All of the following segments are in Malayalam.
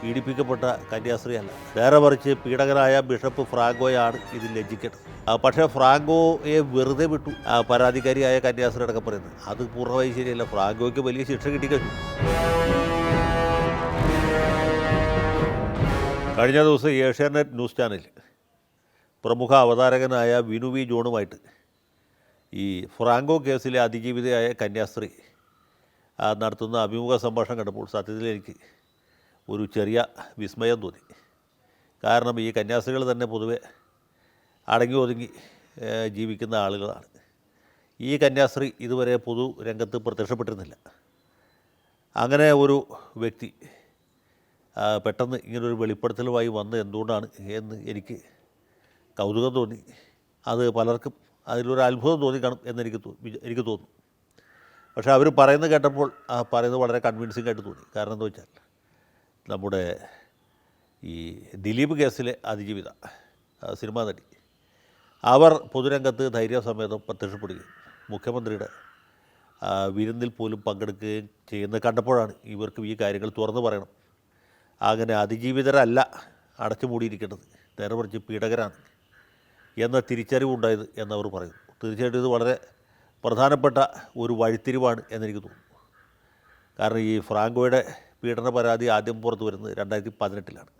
പീഡിപ്പിക്കപ്പെട്ട കന്യാസ്ത്രീയല്ല, നേരെ മറിച്ച് പീഡകനായ ബിഷപ്പ് ഫ്രാങ്കോയാണ് ഇതിൽ ലജ്ജിക്കേണ്ടത്. പക്ഷേ ഫ്രാങ്കോയെ വെറുതെ വിട്ടു പരാതിക്കാരിയായ കന്യാസ്ത്രീ അടക്കം പറയുന്നത് അത് പൂർണ്ണമായി ശരിയല്ല. ഫ്രാങ്കോയ്ക്ക് വലിയ ശിക്ഷ കിട്ടിക്കഴിഞ്ഞു. കഴിഞ്ഞ ദിവസം ഏഷ്യാനെറ്റ് ന്യൂസ് ചാനലിൽ പ്രമുഖ അവതാരകനായ വിനു വി ജോണുമായിട്ട് ഈ ഫ്രാങ്കോ കേസിലെ അതിജീവിതയായ കന്യാസ്ത്രീ നടത്തുന്ന അഭിമുഖ സംഭാഷണം കണ്ടപ്പോൾ സത്യത്തിൽ എനിക്ക് ഒരു ചെറിയ വിസ്മയം തോന്നി. കാരണം ഈ കന്യാസ്ത്രീകൾ തന്നെ പൊതുവെ അടങ്ങി ഒതുങ്ങി ജീവിക്കുന്ന ആളുകളാണ്. ഈ കന്യാസ്ത്രീ ഇതുവരെ പൊതു രംഗത്ത് പ്രത്യക്ഷപ്പെട്ടിരുന്നില്ല. അങ്ങനെ ഒരു വ്യക്തി പെട്ടെന്ന് ഇങ്ങനൊരു വെളിപ്പെടുത്തലുമായി വന്ന് എന്തുകൊണ്ടാണ് എന്ന് എനിക്ക് കൗതുകം തോന്നി. അത് പലർക്കും അതിലൊരു അത്ഭുതം തോന്നിക്കാണും എന്നെനിക്ക് തോന്നുന്നു. പക്ഷേ അവർ പറയുന്നത് കേട്ടപ്പോൾ പറയുന്നത് വളരെ കൺവിൻസിംഗ് ആയിട്ട് തോന്നി. കാരണം എന്താ വെച്ചാൽ നമ്മുടെ ഈ ദിലീപ് കേസിലെ അതിജീവിത സിനിമാ നടി അവർ പൊതുരംഗത്ത് ധൈര്യസമേതം പ്രത്യക്ഷപ്പെടുകയും മുഖ്യമന്ത്രിയുടെ വിരുന്നിൽ പോലും പങ്കെടുക്കുകയും ചെയ്യുന്നത് കണ്ടപ്പോഴാണ് ഇവർക്ക് ഈ കാര്യങ്ങൾ തുറന്നു പറയണം, അങ്ങനെ അതിജീവിതരല്ല അടച്ചുമൂടിയിരിക്കേണ്ടത്, നേരെ മറിച്ച് പീഡകരാണ് എന്ന തിരിച്ചറിവുണ്ടായത് എന്നവർ പറയുന്നു. തീർച്ചയായിട്ടും ഇത് വളരെ പ്രധാനപ്പെട്ട ഒരു വഴിത്തിരിവാണ് എന്നെനിക്ക് തോന്നുന്നു. കാരണം ഈ ഫ്രാങ്കോയുടെ പീഡന പരാതി ആദ്യം പുറത്തു വരുന്നത് 2018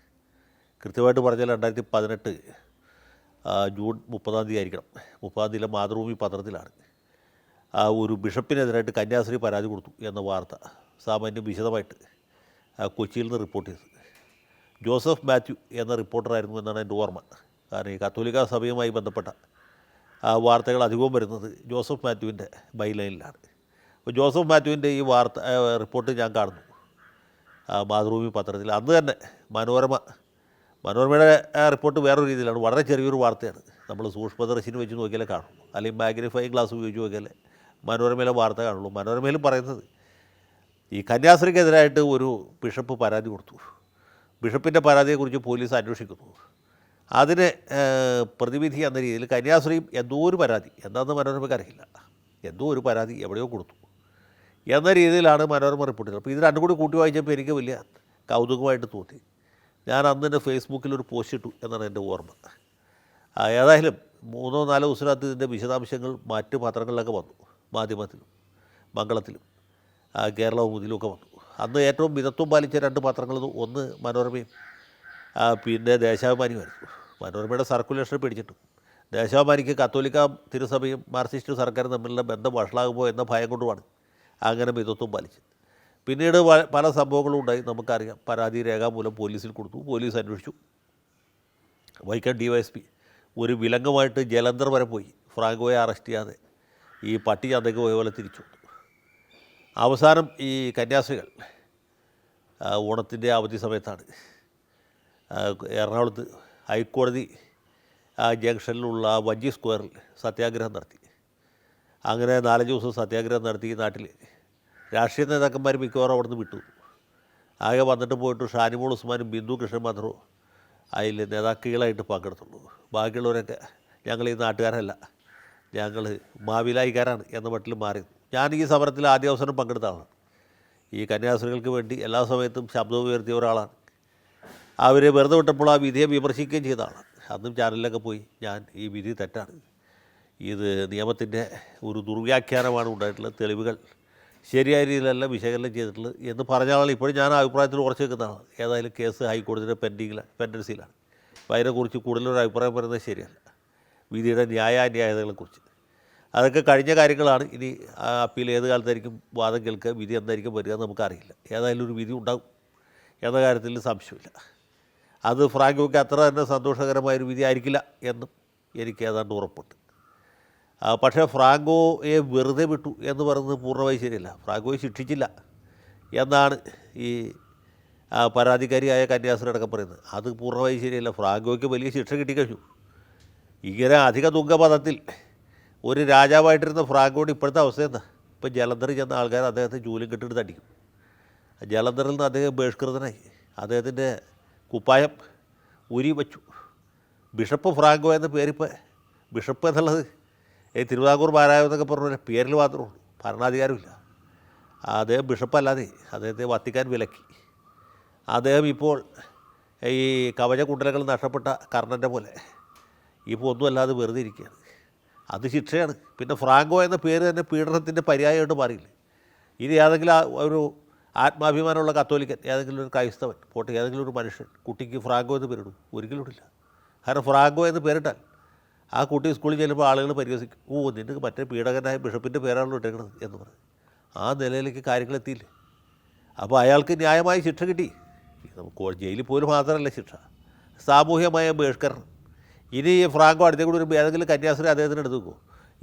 കൃത്യമായിട്ട് പറഞ്ഞാൽ 2018 ജൂൺ 30 ആയിരിക്കണം. 30 മാതൃഭൂമി പത്രത്തിലാണ് ഒരു ബിഷപ്പിനെതിരായിട്ട് കന്യാസ്ത്രീ പരാതി കൊടുത്തു എന്ന വാർത്ത സാമാന്യം വിശദമായിട്ട് കൊച്ചിയിൽ നിന്ന് റിപ്പോർട്ട് ചെയ്തത്. ജോസഫ് മാത്യു എന്ന റിപ്പോർട്ടറായിരുന്നു എന്നാണ് എൻ്റെ ഓർമ്മ. കാരണം ഈ കത്തോലിക്ക സഭയുമായി ബന്ധപ്പെട്ട വാർത്തകൾ അധികവും വരുന്നത് ജോസഫ് മാത്യുവിൻ്റെ ബൈലൈനിലാണ്. അപ്പോൾ ജോസഫ് മാത്യുവിൻ്റെ ഈ റിപ്പോർട്ട് ഞാൻ കാണുന്നു മാതൃഭൂമി പത്രത്തിൽ. അന്ന് തന്നെ മനോരമയുടെ റിപ്പോർട്ട് വേറൊരു രീതിയിലാണ്, വളരെ ചെറിയൊരു വാർത്തയാണ്. നമ്മൾ സൂക്ഷ്മദർശിനി വെച്ച് നോക്കിയാലേ കാണുള്ളൂ, അല്ലെങ്കിൽ മാഗ്നിഫൈങ് ഗ്ലാസ് ഉപയോഗിച്ച് നോക്കിയാലേ മനോരമയിലെ വാർത്ത കാണുള്ളൂ. മനോരമയിൽ പറയുന്നത് ഈ കന്യാസ്ത്രീക്കെതിരായിട്ട് ഒരു ബിഷപ്പ് പരാതി കൊടുത്തു, ബിഷപ്പിൻ്റെ പരാതിയെക്കുറിച്ച് പോലീസ് അന്വേഷിക്കുന്നു, അതിന് പ്രതിവിധി എന്ന രീതിയിൽ കന്യാസ്ത്രീയും എന്തോ ഒരു പരാതി, എന്താണെന്ന് മനോരമയ്ക്ക് അറിയില്ല, എന്തോ ഒരു പരാതി എവിടെയോ കൊടുത്തു എന്ന രീതിയിലാണ് മനോരമ റിപ്പോർട്ട് ചെയ്തത്. അപ്പോൾ ഇത് രണ്ടും കൂടി കൂട്ടി വായിച്ചപ്പോൾ എനിക്ക് വലിയ കൗതുകമായിട്ട് തോന്നി. ഞാൻ അന്ന് എൻ്റെ ഫേസ്ബുക്കിലൊരു പോസ്റ്റ് ഇട്ടു എന്നാണ് എൻ്റെ ഓർമ്മ. ഏതായാലും 3-4 ദിവസത്തിനകത്ത് ഇതിൻ്റെ വിശദാംശങ്ങൾ മറ്റ് പത്രങ്ങളിലൊക്കെ വന്നു, മാധ്യമത്തിലും മംഗളത്തിലും കേരളകൗമുദിയിലുമൊക്കെ വന്നു. അന്ന് ഏറ്റവും മിതത്വം പാലിച്ച 2 പത്രങ്ങൾ, ഒന്ന് മനോരമയും പിന്നെ ദേശാഭിമാനിയുമായിരുന്നു. മനോരമയുടെ സർക്കുലേഷൻ പിടിച്ചിട്ടും ദേശാഭിമാനിക്ക് കത്തോലിക്ക തിരുസഭയും മാർക്സിസ്റ്റ് സർക്കാരും തമ്മിലുള്ള ബന്ധം വഷളാകുമോ എന്ന ഭയം കൊണ്ടുമാണ് അങ്ങനെ മിതത്വം പാലിച്ചത്. പിന്നീട് പല സംഭവങ്ങളും ഉണ്ടായി, നമുക്കറിയാം. പരാതി രേഖാമൂലം പോലീസിൽ കൊടുത്തു, പോലീസ് അന്വേഷിച്ചു. വൈക്കം DYSP ഒരു വിലങ്ങുമായിട്ട് ജലന്ധർ വരെ പോയി ഫ്രാങ്കോയെ അറസ്റ്റ് ചെയ്യാതെ ഈ പട്ടി ചന്തയ്ക്ക് പോയ പോലെ തിരിച്ചു വന്നു. അവസാനം ഈ കന്യാസ്ത്രീകൾ ഓണത്തിൻ്റെ അവധി സമയത്താണ് എറണാകുളത്ത് ഹൈക്കോടതി ജംഗ്ഷനിലുള്ള വഞ്ചി സ്ക്വയറിൽ സത്യാഗ്രഹം നടത്തി. അങ്ങനെ 4 ദിവസം സത്യാഗ്രഹം നടത്തി. നാട്ടിൽ രാഷ്ട്രീയ നേതാക്കന്മാർ മിക്കവാറും അവിടെ നിന്ന് വിട്ടു. ആകെ വന്നിട്ട് പോയിട്ട് ഷാനിമോൾ ഉസ്മാനും ബിന്ദു കൃഷ്ണൻ മാത്രമോ അതിൽ നേതാക്കളായിട്ട് പങ്കെടുത്തുള്ളൂ. ബാക്കിയുള്ളവരൊക്കെ ഞങ്ങൾ ഈ നാട്ടുകാരല്ല, ഞങ്ങൾ മാവിലായിക്കാരാണ് എന്ന മട്ടിൽ മാറി. ഞാൻ ഈ സമരത്തിൽ ആദ്യ അവസരം പങ്കെടുത്ത ആളാണ്. ഈ കന്യാസ്ത്രീകൾക്ക് വേണ്ടി എല്ലാ സമയത്തും ശബ്ദം ഉയർത്തിയ ഒരാളാണ്. അവർ വെറുതെ വിട്ടപ്പോൾ ആ വിധിയെ വിമർശിക്കുകയും ചെയ്ത ആളാണ്. അന്നും ചാനലിലൊക്കെ പോയി ഞാൻ ഈ വിധി തെറ്റാണ്, ഇത് നിയമത്തിൻ്റെ ഒരു ദുർവ്യാഖ്യാനമാണ് ഉണ്ടായിട്ടുള്ളത്, തെളിവുകൾ ശരിയായ രീതിയിലല്ല വിശകലനം ചെയ്തിട്ടുള്ളത് എന്ന് പറഞ്ഞ ആളാണ്. ഇപ്പോഴും ഞാൻ ആ അഭിപ്രായത്തിൽ ഉറച്ചു നിൽക്കുന്നതാണ്. ഏതായാലും കേസ് ഹൈക്കോടതിയുടെ പെൻഡൻസിയിലാണ്. അപ്പോൾ അതിനെക്കുറിച്ച് കൂടുതലൊരു അഭിപ്രായം പറയുന്നത് ശരിയല്ല, വിധിയുടെ ന്യായാന്യായതകളെക്കുറിച്ച്. അതൊക്കെ കഴിഞ്ഞ കാര്യങ്ങളാണ്. ഇനി അപ്പീൽ ഏത് കാലത്തായിരിക്കും വാദം കേൾക്കുക, വിധി എന്തായിരിക്കും വരിക എന്ന് നമുക്കറിയില്ല. ഏതായാലും ഒരു വിധി ഉണ്ടാകും എന്ന കാര്യത്തിൽ സംശയമില്ല. അത് ഫ്രാങ്കോയ്ക്ക് അത്ര തന്നെ സന്തോഷകരമായൊരു വിധി ആയിരിക്കില്ല എന്നും എനിക്ക് ഏതാണ്ട് ഉറപ്പുണ്ട്. പക്ഷേ ഫ്രാങ്കോയെ വെറുതെ വിട്ടു എന്ന് പറയുന്നത് പൂർണ്ണമായി ശരിയല്ല. ഫ്രാങ്കോയെ ശിക്ഷിച്ചില്ല എന്നാണ് ഈ പരാതിക്കാരിയായ കന്യാസ്ത്രീ അടക്കം പറയുന്നത്. അത് പൂർണ്ണമായി ശരിയല്ല. ഫ്രാങ്കോയ്ക്ക് വലിയ ശിക്ഷ കിട്ടിക്കഴിഞ്ഞു. ഇങ്ങനെ അധിക തുങ്കപദത്തിൽ ഒരു രാജാവായിട്ടിരുന്ന ഫ്രാങ്കോയുടെ ഇപ്പോഴത്തെ അവസ്ഥ എന്താ? ഇപ്പം ജലന്ധറിൽ ചെന്ന ആൾക്കാർ അദ്ദേഹത്തെ ജോലിയും കെട്ടിട്ട് അടിക്കും. ജലന്ധറിൽ നിന്ന് അദ്ദേഹം ബഹിഷ്കൃതനായി. അദ്ദേഹത്തിൻ്റെ കുപ്പായം ഊരി വച്ചു. ബിഷപ്പ് ഫ്രാങ്കോ എന്ന പേരിപ്പോൾ ബിഷപ്പ് എന്നുള്ളത് തിരുവിതാംകൂർ മാരായം എന്നൊക്കെ പറഞ്ഞ പേരിൽ മാത്രമേ ഉള്ളൂ, ഭരണാധികാരമില്ല. അദ്ദേഹം ബിഷപ്പല്ലാതെ അദ്ദേഹത്തെ വത്തിക്കാൻ വിലക്കി. അദ്ദേഹം ഇപ്പോൾ ഈ കവചകുണ്ടലങ്ങൾ നഷ്ടപ്പെട്ട കർണൻ്റെ പോലെ ഇപ്പോൾ ഒന്നുമല്ലാതെ വെറുതെ ഇരിക്കുകയാണ്. അത് ശിക്ഷയാണ്. പിന്നെ ഫ്രാങ്കോ എന്ന പേര് തന്നെ പീഡനത്തിൻ്റെ പര്യായമായിട്ട് മാറിയില്ലേ. ഇനി ഏതെങ്കിലും ഒരു ആത്മാഭിമാനമുള്ള കത്തോലിക്കൻ, ഏതെങ്കിലും ഒരു ക്രൈസ്തവൻ പോട്ടെ, ഏതെങ്കിലും ഒരു മനുഷ്യൻ കുട്ടിക്ക് ഫ്രാങ്കോ എന്ന് പേരിടും? ഒരിക്കലും ഇടില്ല. കാരണം ഫ്രാങ്കോ എന്ന് പേരിട്ടാൽ ആ കുട്ടി സ്കൂളിൽ ചെല്ലുമ്പോൾ ആളുകൾ പരിഹസിക്കും, ഓ നിനക്ക് മറ്റേ പീഡകനായ ബിഷപ്പിൻ്റെ പേരാണല്ലോ ഇട്ടേക്കണത് എന്ന് പറയും. ആ നിലയിലേക്ക് കാര്യങ്ങളെത്തിയില്ലേ. അപ്പോൾ അയാൾക്ക് ന്യായമായ ശിക്ഷ കിട്ടി. നമുക്ക് ജയിലിൽ പോലും മാത്രമല്ല ശിക്ഷ, സാമൂഹ്യമായ ബഹിഷ്കരണം. ഇനി ഫ്രാങ്കോ അടുത്തേ കൂടി വരുമ്പോൾ ഏതെങ്കിലും കന്യാസ്ത്രീ അദ്ദേഹത്തിന് എടുത്ത് വെക്കുമോ?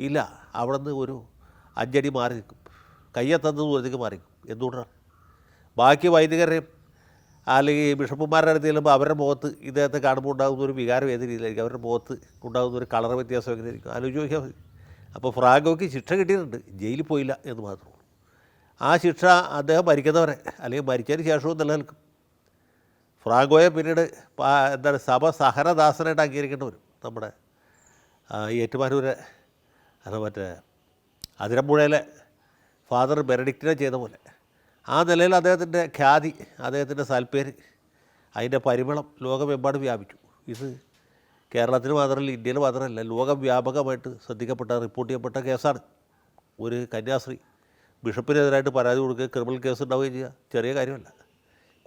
ഇല്ല. അവിടെ നിന്ന് ഒരു 5 അടി മാറി നിൽക്കും, കയ്യെത്തുന്ന ദൂരത്തേക്ക് മാറി നിൽക്കും. എന്തുകൊണ്ടാണ്? ബാക്കി വൈദികരെയും അല്ലെങ്കിൽ ബിഷപ്പുമാരുടെ അടുത്ത് ചെല്ലുമ്പോൾ അവരുടെ മുഖത്ത് ഇദ്ദേഹത്തെ കാണുമ്പോൾ ഉണ്ടാകുന്ന ഒരു വികാരം ഏത് രീതിയിലായിരിക്കും, അവരുടെ മുഖത്ത് ഉണ്ടാകുന്ന ഒരു കളർ വ്യത്യാസം എങ്ങനെയായിരിക്കും ആലോചിച്ച് നോക്കിയാൽ മതി. അപ്പോൾ ഫ്രാങ്കോയ്ക്ക് ശിക്ഷ കിട്ടിയിട്ടുണ്ട്, ജയിലിൽ പോയില്ല എന്ന് മാത്രമേ ഉള്ളൂ. ആ ശിക്ഷ അദ്ദേഹം മരിക്കുന്നവരെ അല്ലെങ്കിൽ മരിച്ചതിന് ശേഷവും നിലനിൽക്കും. ഫ്രാങ്കോയെ പിന്നീട് എന്താണ് സഭ സഹനദാസനായിട്ട് അംഗീകരിക്കേണ്ടി വരും. നമ്മുടെ ഏറ്റുമാനൂരെ മറ്റേ അതിരമ്പുഴയിലെ ഫാദർ ബെനഡിക്റ്റിനെ ചെയ്ത പോലെ ആ നിലയിൽ അദ്ദേഹത്തിൻ്റെ ഖ്യാതി, അദ്ദേഹത്തിൻ്റെ സൽപ്പേര്, അതിൻ്റെ പരിമളം ലോകമെമ്പാടും വ്യാപിച്ചു. ഇത് കേരളത്തിൽ മാത്രമല്ല, ഇന്ത്യയിൽ മാത്രമല്ല, ലോകവ്യാപകമായിട്ട് ശ്രദ്ധിക്കപ്പെട്ട റിപ്പോർട്ട് ചെയ്യപ്പെട്ട കേസാണ്. ഒരു കന്യാസ്ത്രീ ബിഷപ്പിനെതിരായിട്ട് പരാതി കൊടുക്കുക, ക്രിമിനൽ കേസ് ഉണ്ടാവുകയും ചെയ്യുക ചെറിയ കാര്യമല്ല.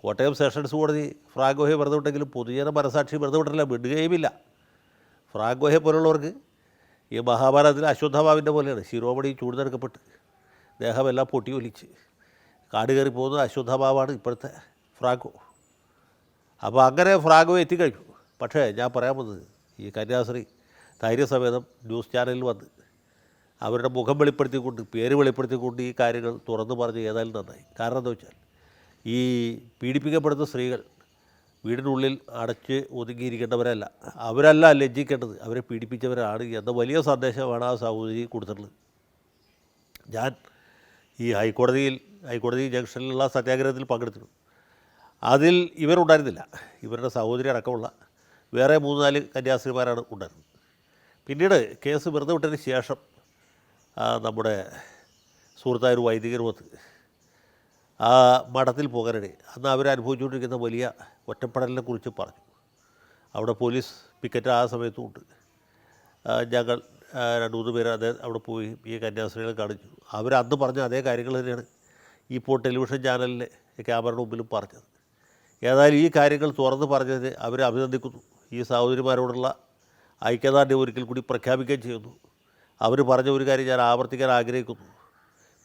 കോട്ടയം സെഷൻസ് കോടതി ഫ്രാങ്കോയെ വെറുതെ വിട്ടെങ്കിലും പൊതുജന മനസാക്ഷി വെറുതെ വിട്ടില്ല, വിടുകയുമില്ല. ഫ്രാങ്കോയെ പോലുള്ളവർക്ക് ഈ മഹാഭാരതത്തിലെ അശ്വത്ഥമാവിൻ്റെ പോലെയാണ്. ശിരോമണി ചൂടുന്നെടുക്കപ്പെട്ട് ദേഹമെല്ലാം പൊട്ടി ഒലിച്ച് കാട് കയറി പോകുന്നത് അശ്വത്ഥമാവാണ് ഇപ്പോഴത്തെ ഫ്രാങ്കോ. അപ്പോൾ അങ്ങനെ ഫ്രാങ്കോ എത്തിക്കഴിഞ്ഞു. പക്ഷേ ഞാൻ പറയാൻ വന്നത്, ഈ കന്യാസ്ത്രീ ധൈര്യസമേതം ന്യൂസ് ചാനലിൽ വന്ന് അവരുടെ മുഖം വെളിപ്പെടുത്തിക്കൊണ്ട്, പേര് വെളിപ്പെടുത്തിക്കൊണ്ട് ഈ കാര്യങ്ങൾ തുറന്നു പറഞ്ഞ് ഏതായാലും നന്നായി. കാരണം എന്താ വെച്ചാൽ, ഈ പീഡിപ്പിക്കപ്പെടുന്ന സ്ത്രീകൾ വീടിനുള്ളിൽ അടച്ച് ഒതുങ്ങിയിരിക്കേണ്ടവരല്ല, അവരല്ല ലജ്ജിക്കേണ്ടത്, അവരെ പീഡിപ്പിച്ചവരാണ് എന്ന വലിയ സന്ദേശമാണ് ആ സഹോദരി കൊടുത്തിട്ടുള്ളത്. ഞാൻ ഈ ഹൈക്കോടതി ജംഗ്ഷനിലുള്ള സത്യാഗ്രഹത്തിൽ പങ്കെടുത്തിരുന്നു. അതിൽ ഇവരുണ്ടായിരുന്നില്ല, ഇവരുടെ സഹോദരി അടക്കമുള്ള വേറെ 3-4 കന്യാസ്ത്രീമാരാണ് ഉണ്ടായിരുന്നത്. പിന്നീട് കേസ് വെറുതെ വിട്ടതിന് ശേഷം നമ്മുടെ സുഹൃത്തായ ഒരു വൈദികരുമൊത്ത് ആ മഠത്തിൽ പോകാനിടെ അന്ന് അവരനുഭവിച്ചുകൊണ്ടിരിക്കുന്ന വലിയ ഒറ്റപ്പെടലിനെ കുറിച്ച് പറഞ്ഞു. അവിടെ പോലീസ് പിക്കറ്റ് ആ സമയത്തും ഉണ്ട്. ഞങ്ങൾ 2-3 പേര് അവിടെ പോയി ഈ കന്യാസ്ത്രീകളെ കാണിച്ചു. അവരന്ന് പറഞ്ഞ അതേ കാര്യങ്ങൾ തന്നെയാണ് ഇപ്പോൾ ടെലിവിഷൻ ചാനലിലെ ക്യാമറയുടെ മുമ്പിലും പറഞ്ഞത്. ഏതായാലും ഈ കാര്യങ്ങൾ തുറന്ന് പറഞ്ഞതിന് അവരെ അഭിനന്ദിക്കുന്നു. ഈ സഹോദരിമാരോടുള്ള ഐക്യദാർഢ്യം ഒരിക്കൽ കൂടി പ്രഖ്യാപിക്കുകയും ചെയ്യുന്നു. അവർ പറഞ്ഞ ഒരു കാര്യം ഞാൻ ആവർത്തിക്കാൻ ആഗ്രഹിക്കുന്നു.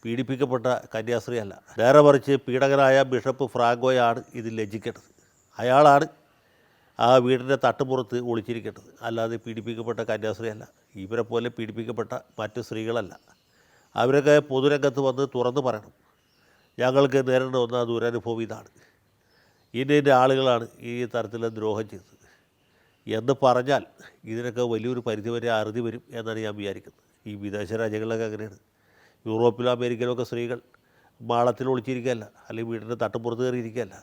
പീഡിപ്പിക്കപ്പെട്ട കന്യാസ്ത്രീ അല്ല, നേരെ മറിച്ച് പീഡകനായ ബിഷപ്പ് ഫ്രാങ്കോയാണ് ഇതിൽ ലജ്ജിക്കേണ്ടത്. അയാളാണ് ആ വീടിൻ്റെ തട്ടുപുറത്ത് ഒളിച്ചിരിക്കേണ്ടത്, അല്ലാതെ പീഡിപ്പിക്കപ്പെട്ട കന്യാസ്ത്രീ അല്ല. ഇവരെ പോലെ പീഡിപ്പിക്കപ്പെട്ട മറ്റ് സ്ത്രീകളല്ല. അവരൊക്കെ പൊതുരംഗത്ത് വന്ന് തുറന്നു പറയണം, ഞങ്ങൾക്ക് നേരിടേണ്ട വന്ന ദുരനുഭവം ഇതാണ്, ഇന്ന ആളുകളാണ് ഈ തരത്തിലുള്ള ദ്രോഹം ചെയ്തത് എന്ന് പറഞ്ഞാൽ ഇതിനൊക്കെ വലിയൊരു പരിധിവരെ അറുതി വരും എന്നാണ് ഞാൻ വിചാരിക്കുന്നത്. ഈ വിദേശ രാജ്യങ്ങളിലൊക്കെ അങ്ങനെയാണ്. യൂറോപ്പിലും അമേരിക്കയിലൊക്കെ സ്ത്രീകൾ മാളത്തിൽ ഒളിച്ചിരിക്കുകയല്ല, അല്ലെങ്കിൽ വീടിൻ്റെ തട്ടുപുറത്ത് കയറിയിരിക്കുകയല്ല,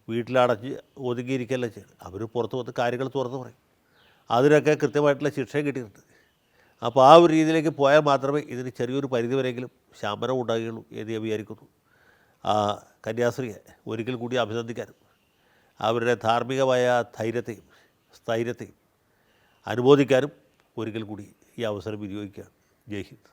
വീട്ടിലടച്ച് ഒതുങ്ങിയിരിക്കുകയല്ല ചെയ്യണം. അവർ പുറത്ത് വന്ന് കാര്യങ്ങൾ തുറന്ന് പറയും. അതിനൊക്കെ കൃത്യമായിട്ടുള്ള ശിക്ഷയും കിട്ടിയിട്ടുണ്ട്. അപ്പോൾ ആ ഒരു രീതിയിലേക്ക് പോയാൽ മാത്രമേ ഇതിന് ചെറിയൊരു പരിധിവരെങ്കിലും ശമനം ഉണ്ടാകുകയുള്ളൂ എന്ന് ഞാൻ വിചാരിക്കുന്നു. കന്യാസ്ത്രീയെ ഒരിക്കൽ കൂടി അഭിനന്ദിക്കാനും അവരുടെ ധാർമ്മികമായ ധൈര്യത്തെയും സ്ഥൈര്യത്തെയും അനുമോദിക്കാനും ഒരിക്കൽ കൂടി ഈ അവസരം വിനിയോഗിക്കുകയാണ്. ജയ് ഹിന്ദ്.